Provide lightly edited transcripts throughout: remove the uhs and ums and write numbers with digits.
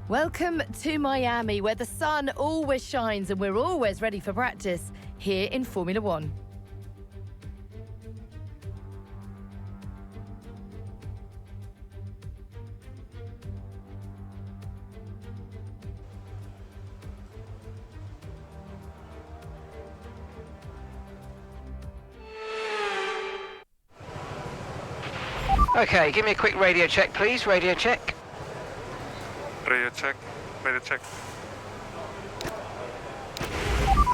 Welcome to Miami, where the sun always shines and we're always ready for practice here in Formula One. Okay, give me a quick radio check, please. Radio check. Radio check. Radio check.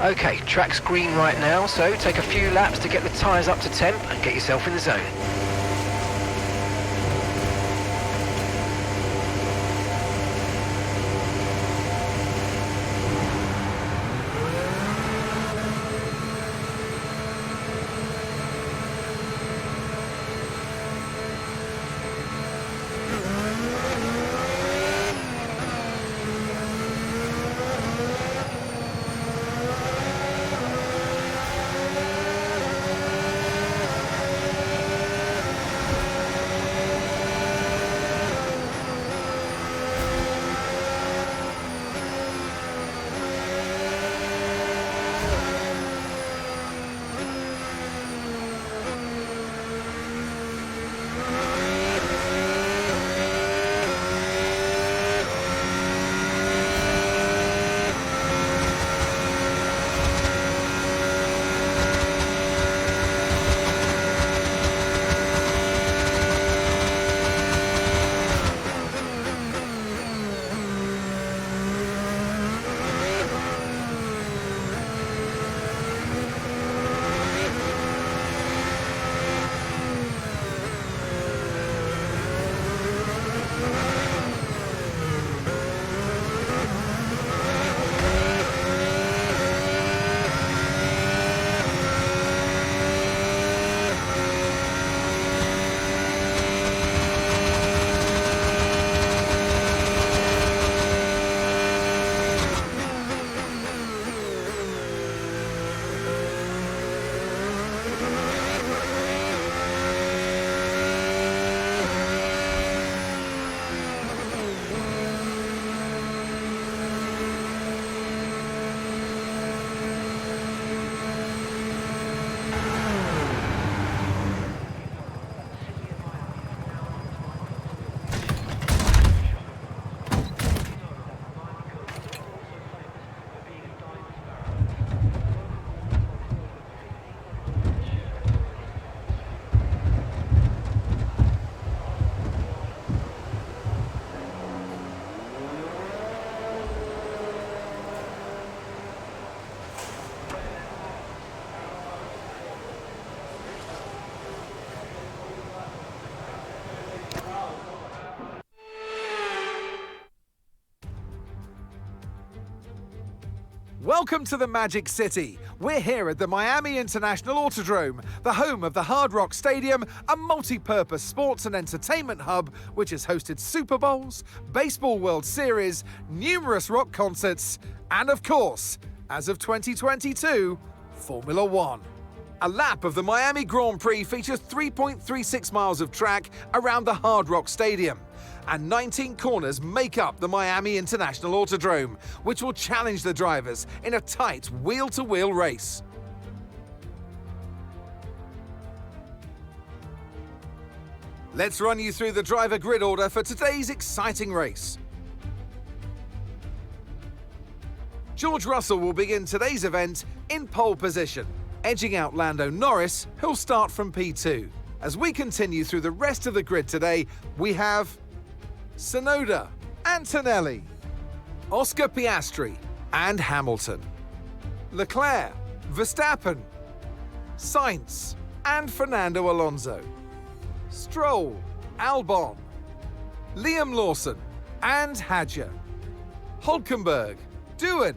Okay, track's green right now, so take a few laps to get the tyres up to temp and get yourself in the zone. Welcome to the Magic City. We're here at the Miami International Autodrome, the home of the Hard Rock Stadium, a multi-purpose sports and entertainment hub which has hosted Super Bowls, Baseball World Series, numerous rock concerts, and of course, as of 2022, Formula One. A lap of the Miami Grand Prix features 3.36 miles of track around the Hard Rock Stadium, and 19 corners make up the Miami International Autodrome, which will challenge the drivers in a tight wheel-to-wheel race. Let's run you through the driver grid order for today's exciting race. George Russell will begin today's event in pole position, edging out Lando Norris, who'll start from P2. As we continue through the rest of the grid today, we have Tsunoda, Antonelli, Oscar Piastri and Hamilton, Leclerc, Verstappen, Sainz and Fernando Alonso, Stroll, Albon, Liam Lawson and Hadjar, Hülkenberg, Doohan,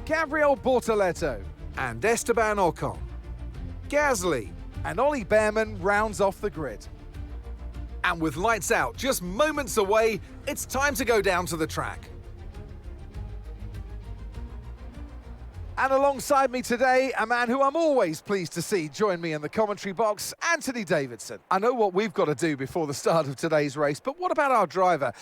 Gabriel Bortoleto and Esteban Ocon. Gasly and Ollie Behrman rounds off the grid. And with lights out just moments away, it's time to go down to the track. And alongside me today, a man who I'm always pleased to see join me in the commentary box, Anthony Davidson. I know what we've got to do before the start of today's race, but what about our driver?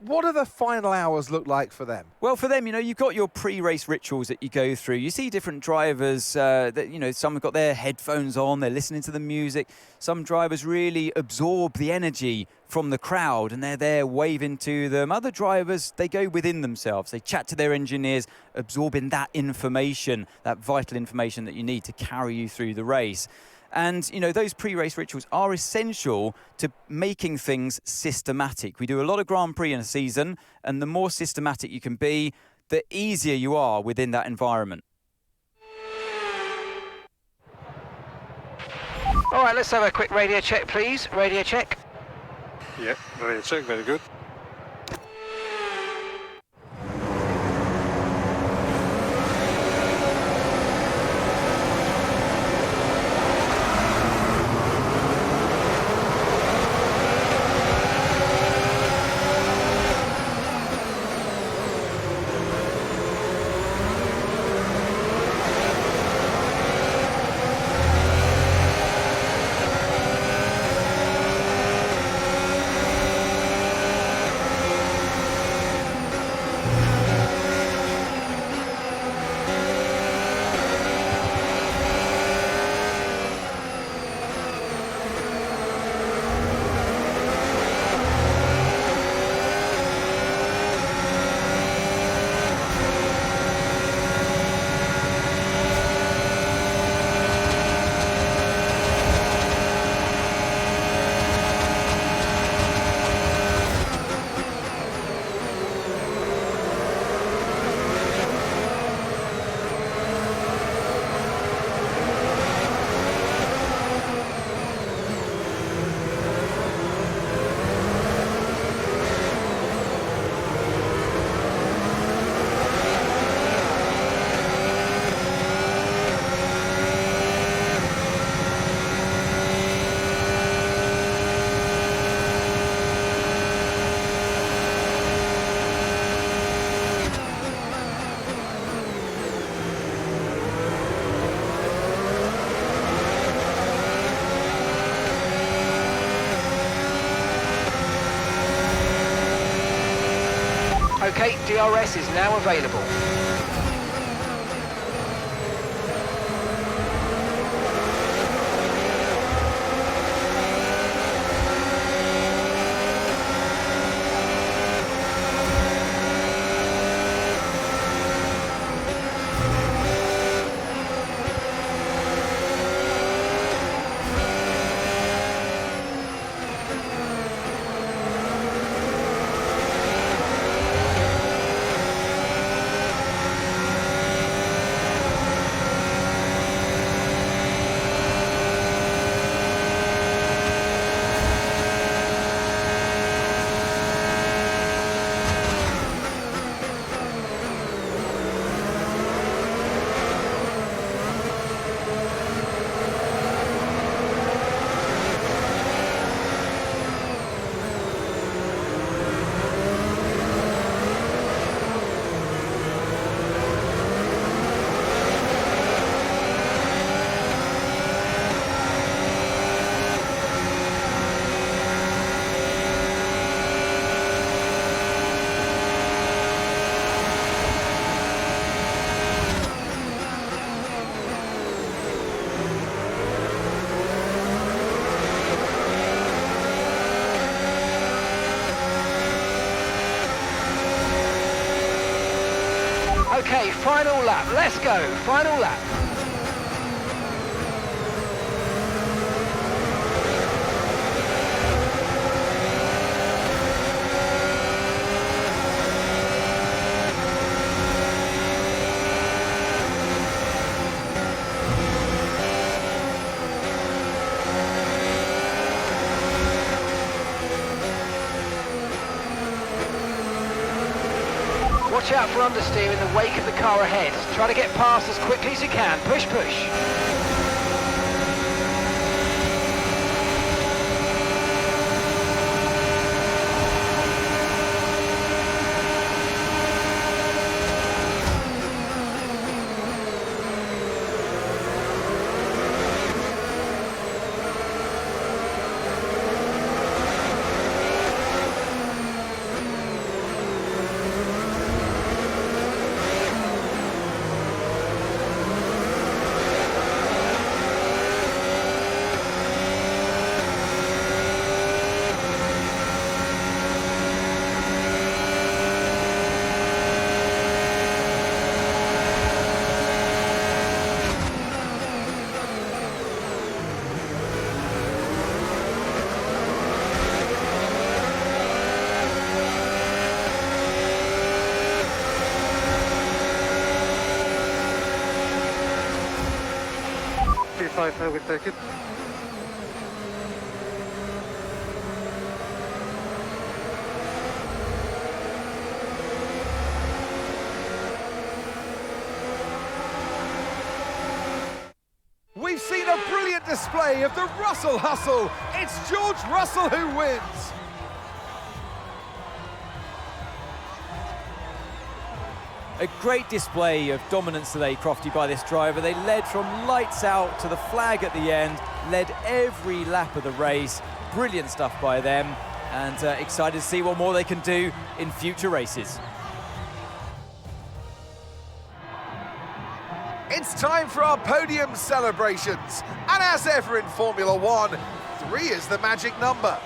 what do the final hours look like for them? Well, for them, you've got your pre-race rituals that you go through. You see different drivers that, some have got their headphones on, they're listening to the music. Some drivers really absorb the energy from the crowd and they're there waving to them. Other drivers, they go within themselves. They chat to their engineers, absorbing that information, that vital information that you need to carry you through the race. And, those pre-race rituals are essential to making things systematic. We do a lot of Grand Prix in a season, and the more systematic you can be, the easier you are within that environment. All right, let's have a quick radio check, please. Radio check. Yeah, radio check, very good. Okay, DRS is now available. Okay, final lap. Let's go. Final lap. Watch out for understeer in the wake of the car ahead. Try to get past as quickly as you can. Push, push. PS5, I will take it. We've seen a brilliant display of the Russell hustle. It's George Russell who wins. A great display of dominance today, Crofty, by this driver. They led from lights out to the flag at the end, led every lap of the race. Brilliant stuff by them, and excited to see what more they can do in future races. It's time for our podium celebrations. And as ever in Formula One, 3 is the magic number.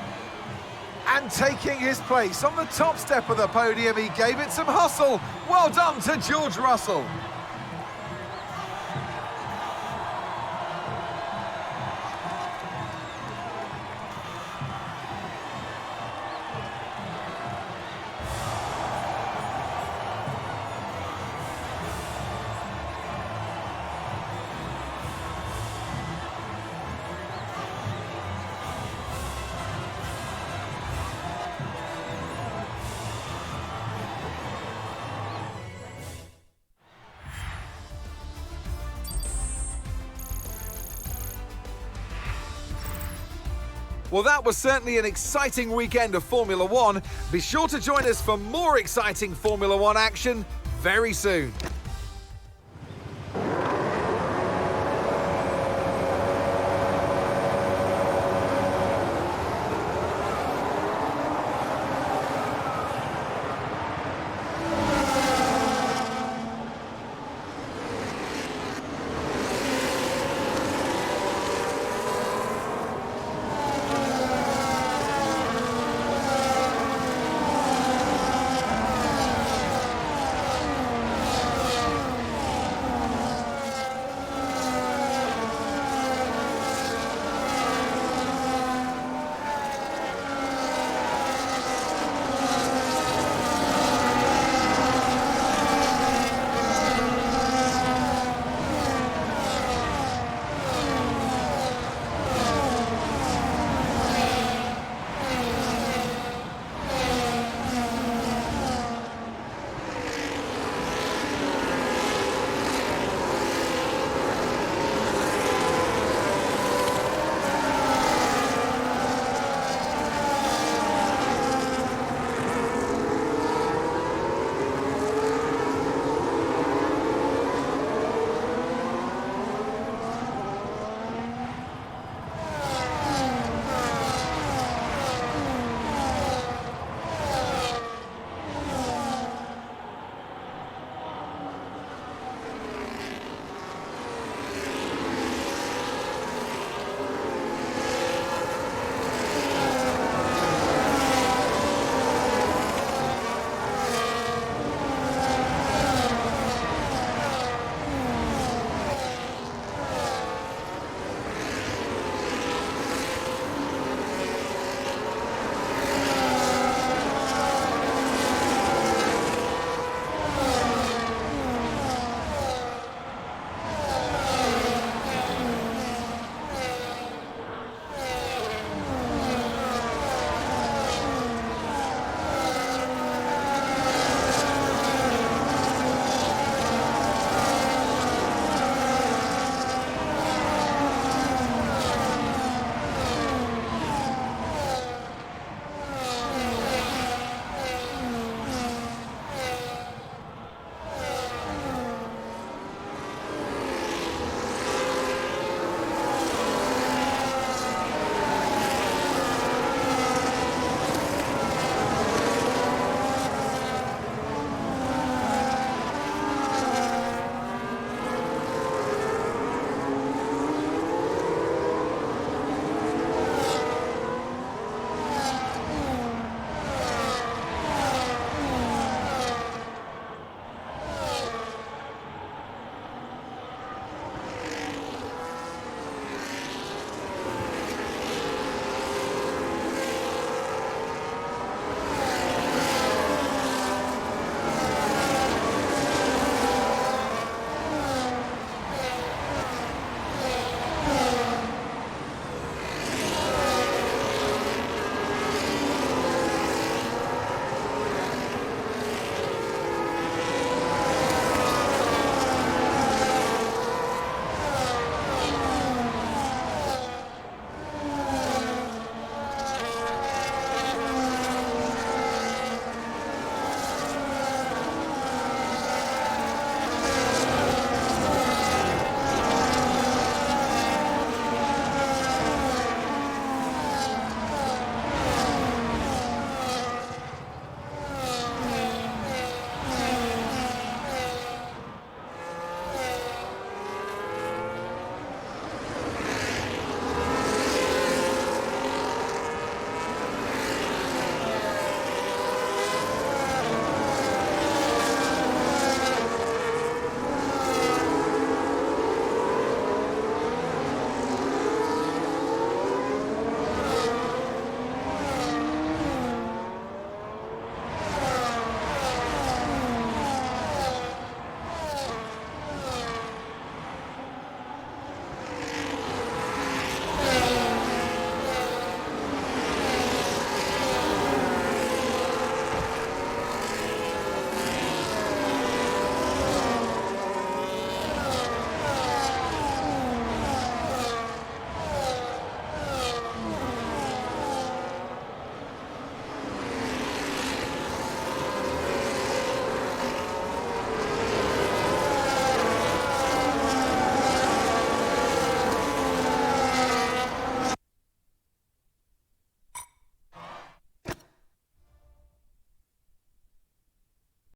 And taking his place on the top step of the podium, he gave it some hustle. Well done to George Russell. Well, that was certainly an exciting weekend of Formula One. Be sure to join us for more exciting Formula One action very soon.